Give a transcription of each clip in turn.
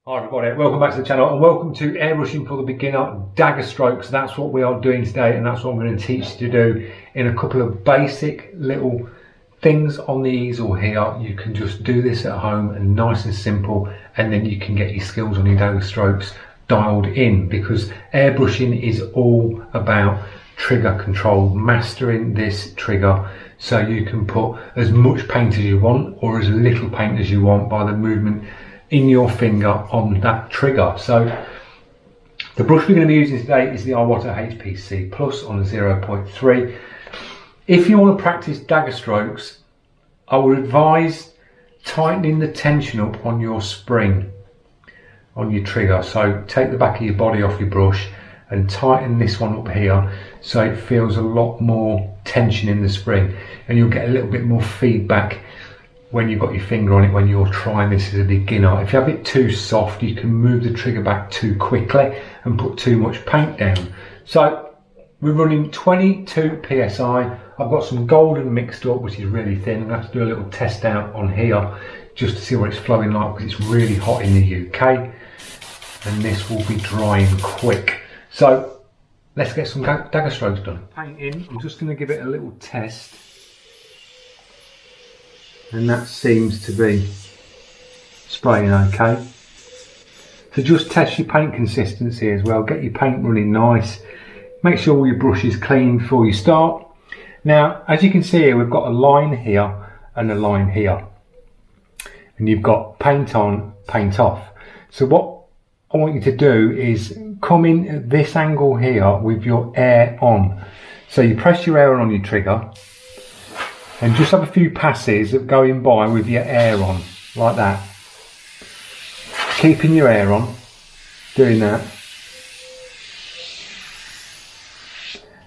Hi everybody, welcome back to the channel and welcome to airbrushing for the beginner, dagger strokes. That's what we are doing today and that's what I'm going to teach you to do in a couple of basic little things on the easel here. You can just do this at home and nice and simple, and then you can get your skills on your dagger strokes dialed in, because airbrushing is all about trigger control, mastering this trigger so you can put as much paint as you want or as little paint as you want by the movement in your finger on that trigger. So the brush we're going to be using today is the Iwata HPC Plus on a 0.3. If you want to practice dagger strokes, I would advise tightening the tension up on your spring on your trigger. So take the back of your body off your brush and tighten this one up here so it feels a lot more tension in the spring, and you'll get a little bit more feedback when you've got your finger on it when you're trying this as a beginner. If you have it too soft, you can move the trigger back too quickly and put too much paint down. So we're running 22 psi. I've got some golden mixed up, which is really thin. I'm going to have to do a little test out on here just to see what it's flowing like, because it's really hot in the UK and this will be drying quick. So let's get some dagger strokes done. Painting, I'm just going to give it a little test. And that seems to be spraying okay. So just test your paint consistency as well. Get your paint running nice. Make sure all your brush is clean before you start. Now, as you can see here, we've got a line here and a line here. And you've got paint on, paint off. So what I want you to do is come in at this angle here with your air on. So you press your air on your trigger, and just have a few passes of going by with your air on, like that. Keeping your air on, doing that.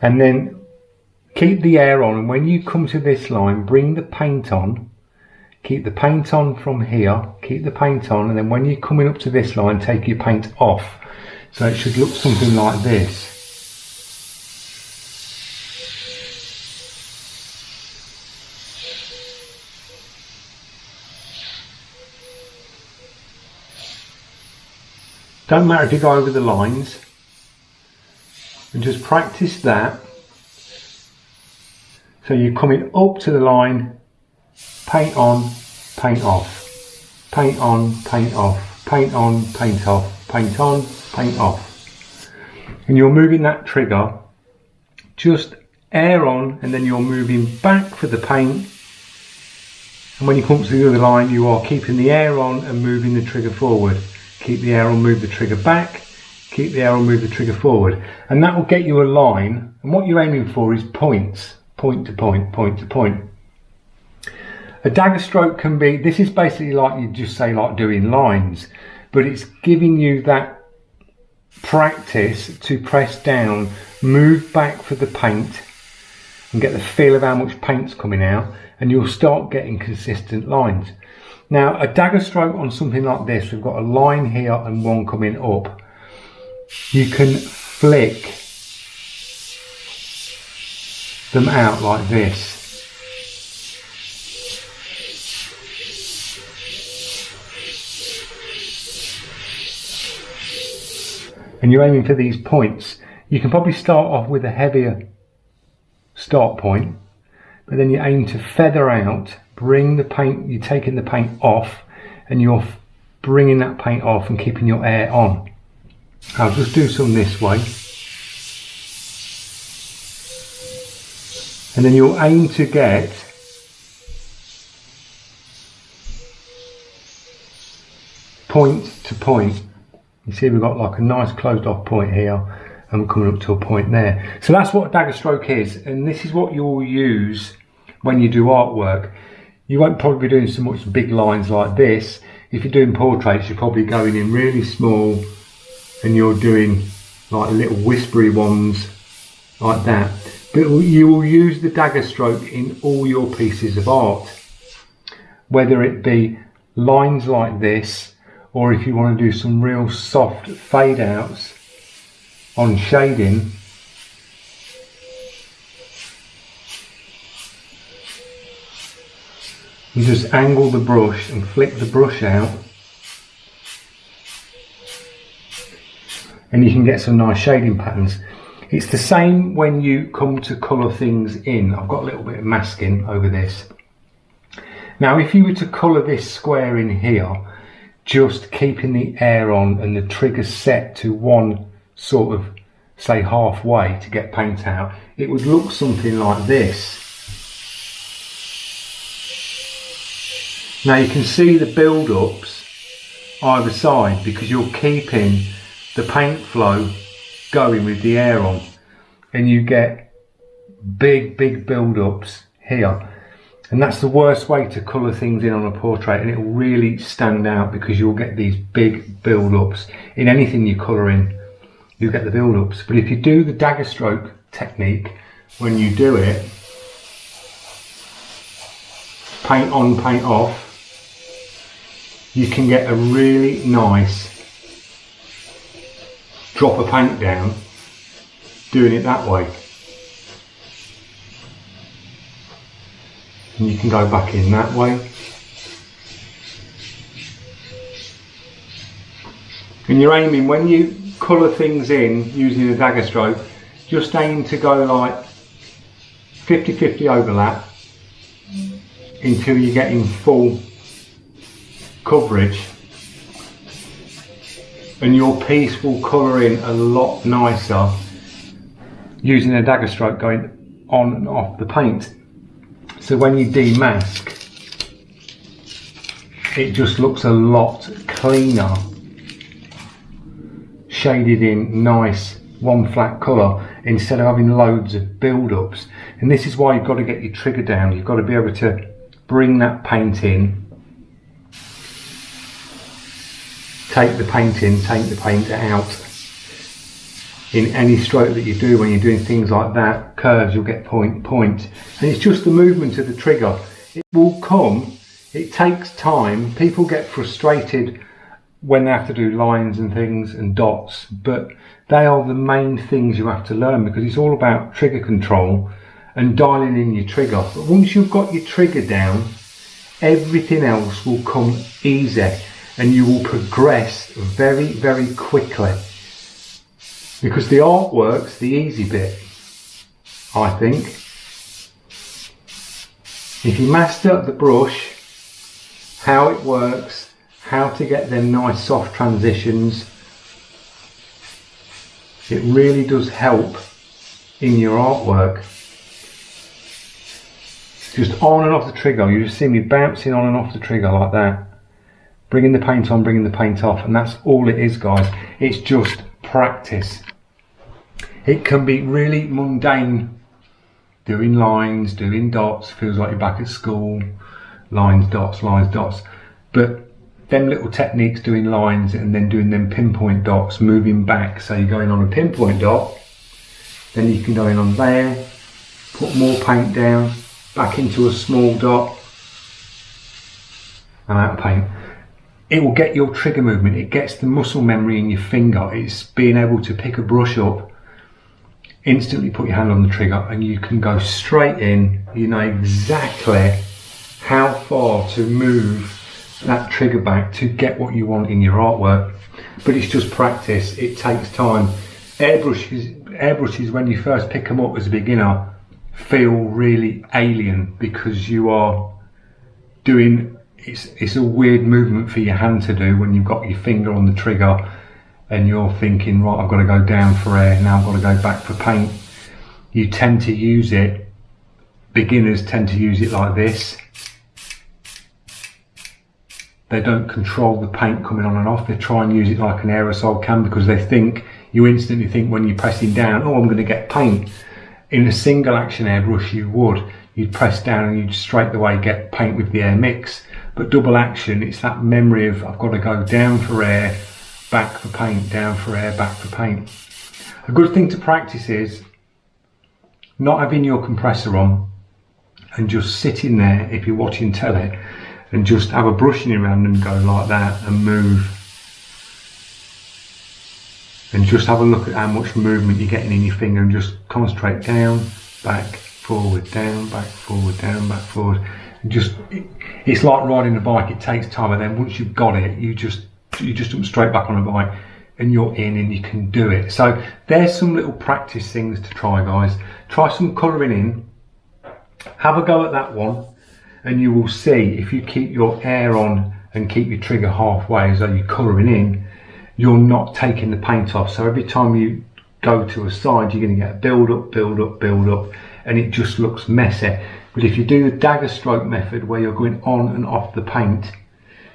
And then keep the air on, and when you come to this line, bring the paint on. Keep the paint on from here, keep the paint on, and then when you're coming up to this line, take your paint off. So it should look something like this. Don't matter if you go over the lines, and just practice that. So you're coming up to the line, paint on, paint off, paint on, paint off, paint on, paint off, paint on, paint off. And you're moving that trigger, just air on, and then you're moving back for the paint. And when you come to the other line, you are keeping the air on and moving the trigger forward. Keep the air on, move the trigger back, keep the air on, move the trigger forward. And that will get you a line, and what you're aiming for is points, point to point, point to point. A dagger stroke can be, this is basically like you just say like doing lines, but it's giving you that practice to press down, move back for the paint and get the feel of how much paint's coming out, and you'll start getting consistent lines. Now, a dagger stroke on something like this, we've got a line here and one coming up. You can flick them out like this. And you're aiming for these points. You can probably start off with a heavier start point, but then you aim to feather out, bring the paint, you're taking the paint off, and you're bringing that paint off and keeping your air on. I'll just do some this way. And then you'll aim to get point to point. You see we've got like a nice closed off point here, and we're coming up to a point there. So that's what a dagger stroke is, and this is what you'll use when you do artwork. You won't probably be doing so much big lines like this. If you're doing portraits, you're probably going in really small and you're doing like little whispery ones like that. But you will use the dagger stroke in all your pieces of art, whether it be lines like this, or if you want to do some real soft fade outs on shading. You just angle the brush and flick the brush out and you can get some nice shading patterns. It's the same when you come to colour things in. I've got a little bit of masking over this. Now if you were to colour this square in here, just keeping the air on and the trigger set to one sort of, say, halfway to get paint out, it would look something like this. Now you can see the build-ups either side because you're keeping the paint flow going with the air on, and you get big build-ups here. And that's the worst way to colour things in on a portrait, and it will really stand out because you'll get these big build-ups. In anything you colour in, you get the build-ups. But if you do the dagger stroke technique, when you do it, paint on, paint off, you can get a really nice drop of paint down doing it that way. And you can go back in that way. And you're aiming, when you colour things in using a dagger stroke, just aim to go like 50-50 overlap until you're getting full coverage, and your piece will colour in a lot nicer using a dagger stroke going on and off the paint. So when you demask, it just looks a lot cleaner, shaded in nice one flat colour instead of having loads of build-ups. And this is why you've got to get your trigger down. You've got to be able to bring that paint in, take the paint in, take the paint out. In any stroke that you do, when you're doing things like that, curves, you'll get point. And it's just the movement of the trigger. It will come, it takes time. People get frustrated when they have to do lines and things and dots, but they are the main things you have to learn, because it's all about trigger control and dialing in your trigger. But once you've got your trigger down, everything else will come easy and you will progress very quickly. Because the artwork's the easy bit, I think. If you master the brush, how it works, how to get them nice soft transitions, it really does help in your artwork. Just on and off the trigger, you just see me bouncing on and off the trigger like that. Bringing the paint on, bringing the paint off, and that's all it is, guys. It's just practice. It can be really mundane, doing lines, doing dots, feels like you're back at school, lines, dots, but them little techniques, doing lines and then doing them pinpoint dots, moving back, so you're going on a pinpoint dot, then you can go in on there, put more paint down, back into a small dot, and out of paint. It will get your trigger movement, it gets the muscle memory in your finger. It's being able to pick a brush up, instantly put your hand on the trigger, and you can go straight in. You know exactly how far to move that trigger back to get what you want in your artwork. But it's just practice, it takes time. Airbrushes, when you first pick them up as a beginner, feel really alien because you are doing, it's a weird movement for your hand to do when you've got your finger on the trigger and you're thinking, right, I've got to go down for air, now I've got to go back for paint. You tend to use it, beginners tend to use it like this. They don't control the paint coming on and off. They try and use it like an aerosol can because they think, you instantly think when you're pressing down, oh, I'm going to get paint. In a single action airbrush you'd press down and you'd straight away get paint with the air mix. But double action, it's that memory of, I've got to go down for air, back for paint, down for air, back for paint. A good thing to practice is not having your compressor on and just sitting there if you're watching telly and just have a brush in your hand and go like that and move. And just have a look at how much movement you're getting in your finger and just concentrate down, back, forward, down, back, forward, down, back, forward. And just, it's like riding a bike, it takes time, and then once you've got it, you just jump straight back on a bike. and you're in and you can do it. So there's some little practice things to try, guys. Try some colouring in, have a go at that one, and you will see if you keep your air on and keep your trigger halfway as though you're colouring in, you're not taking the paint off. So every time you go to a side, you're going to get build up, build up, build up, and it just looks messy. But if you do the dagger stroke method where you're going on and off the paint,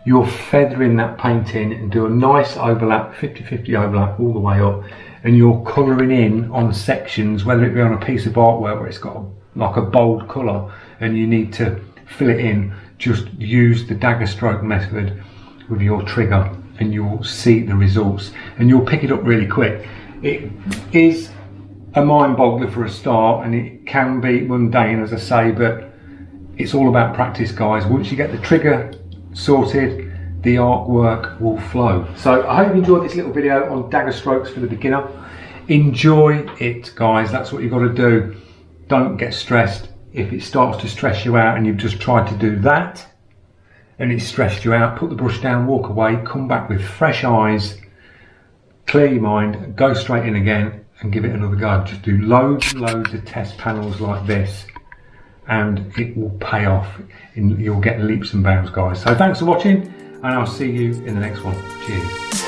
you're feathering that paint in and do a nice overlap, 50-50 overlap all the way up, and you're colouring in on sections, whether it be on a piece of artwork where it's got like a bold colour and you need to fill it in, just use the dagger stroke method with your trigger and you'll see the results and you'll pick it up really quick. It is a mind boggler for a start and it can be mundane, as I say, but it's all about practice, guys. Once you get the trigger sorted, the artwork will flow. So I hope you enjoyed this little video on dagger strokes for the beginner. Enjoy it, guys. That's what you've got to do. Don't get stressed. If it starts to stress you out and you've just tried to do that and it's stressed you out, put the brush down, walk away, come back with fresh eyes, clear your mind, go straight in again and give it another go. Just do loads and loads of test panels like this and it will pay off and you'll get leaps and bounds, guys. So thanks for watching and I'll see you in the next one. Cheers.